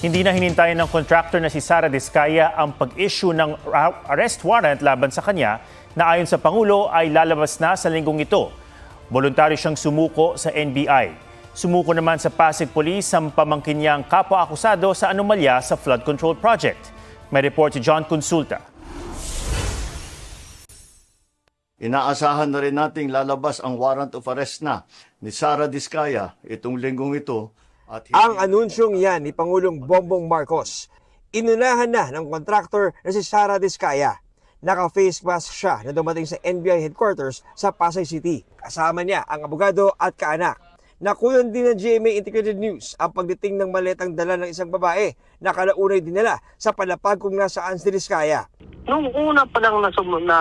Hindi na hinintayin ng contractor na si Sara Diskaya ang pag-issue ng arrest warrant laban sa kanya na ayon sa Pangulo ay lalabas na sa linggong ito. Voluntaryo siyang sumuko sa NBI. Sumuko naman sa Pasig Police ang pamangkin niyang kapwa-akusado sa anomalya sa flood control project. May report si John Consulta. Inaasahan na rin nating lalabas ang warrant of arrest na ni Sara Diskaya itong linggong ito. Ang anunsyong yan ni Pangulong Bongbong Marcos, inunahan na ng contractor na si Sara Diskaya. Naka-face mask siya na dumating sa NBI headquarters sa Pasay City. Kasama niya ang abogado at kaanak. Nakunan din ng GMA Integrated News ang pagdating ng maletang dala ng isang babae na kalaunay dinala sa palapag kung nasaan si Diskaya. Nung una pa lang na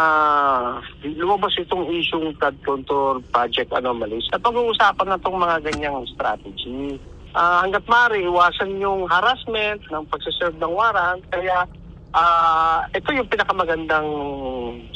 lumabas itong isyong flood control project anomalies, napag-uusapan na itong mga ganyang strategy. Hanggat maaari, iwasan yung harassment ng pagsaserve ng warrant. Kaya ito yung pinakamagandang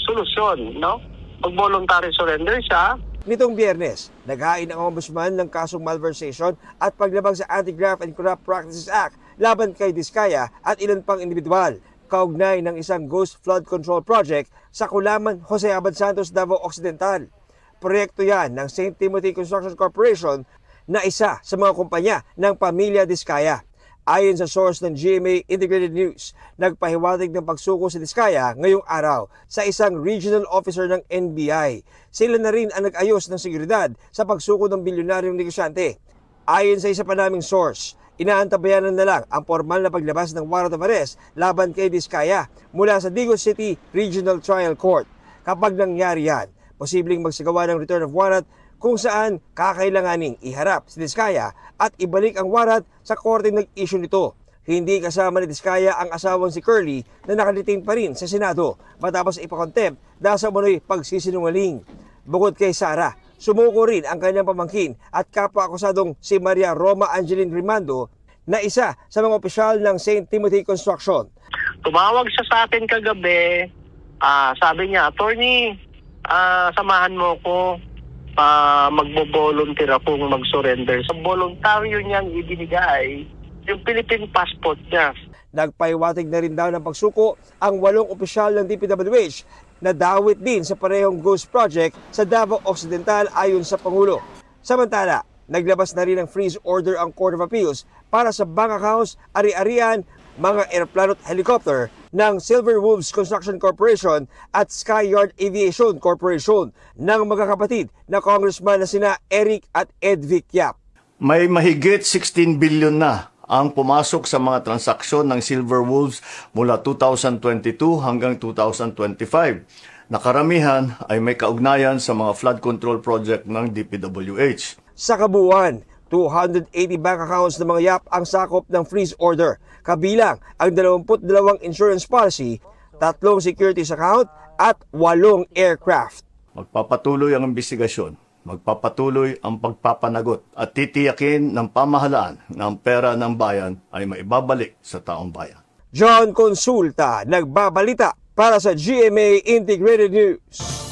solusyon, no? Mag-voluntary surrender siya. Nitong Biyernes, naghain ang ombudsman ng kasong malversation at paglabag sa Anti-Graft and Corrupt Practices Act laban kay Diskaya at ilan pang individual, kaugnay ng isang ghost flood control project sa Kulaman, Jose Abad Santos, Davao Occidental. Proyekto yan ng St. Timothy Construction Corporation na isa sa mga kumpanya ng pamilya Diskaya. Ayon sa source ng GMA Integrated News, nagpahiwatig ng pagsuko si Diskaya ngayong araw sa isang regional officer ng NBI. Sila na rin ang nag-ayos ng seguridad sa pagsuko ng bilyonaryong negosyante. Ayon sa isa pa naming source, inaantabayanan na lang ang formal na paglabas ng warrant of arrest laban kay Diskaya mula sa Digos City Regional Trial Court. Kapag nangyari yan, posibleng magsagawa ng return of warrant kung saan kakailanganing iharap si Diskaya at ibalik ang warrant sa korte nag-issue nito. Hindi kasama ni Diskaya ang asawang si Curly na nakaliting pa rin sa Senado matapos ipakontempt dahil sa umano'y pagsisinungaling. Bukod kay Sara, sumuko rin ang kanyang pamangkin at kapwa-akusadong si Maria Roma Angeline Rimando na isa sa mga opisyal ng St. Timothy Construction. Tumawag siya sa akin kagabi, sabi niya, "Attorney, samahan mo ko. Magbo-volunteer akong mag-surrender." Sa voluntaryo niyang ibinigay yung Philippine passport niya. Nagpahiwatig na rin daw ng pagsuko ang 8 opisyal ng DPWH na dawit din sa parehong ghost project sa Davao Occidental ayon sa Pangulo. Samantala, naglabas na rin ng freeze order ang Court of Appeals para sa bank accounts, ari-arian, mga aeroplano at helicopter ng Silver Wolves Construction Corporation at Skyyard Aviation Corporation ng magkakapatid na congressman na sina Eric at Edvic Yap. May mahigit 16 billion na ang pumasok sa mga transaksyon ng Silver Wolves mula 2022 hanggang 2025. Nakaramihan ay may kaugnayan sa mga flood control project ng DPWH. Sa kabuuan, 280 bank accounts ng mga Yap ang sakop ng freeze order, kabilang ang 22 insurance policy, 3 securities account at 8 aircraft. Magpapatuloy ang investigasyon, magpapatuloy ang pagpapanagot at titiyakin ng pamahalaan na ang pera ng bayan ay maibabalik sa taong bayan. John Consulta, nagbabalita para sa GMA Integrated News.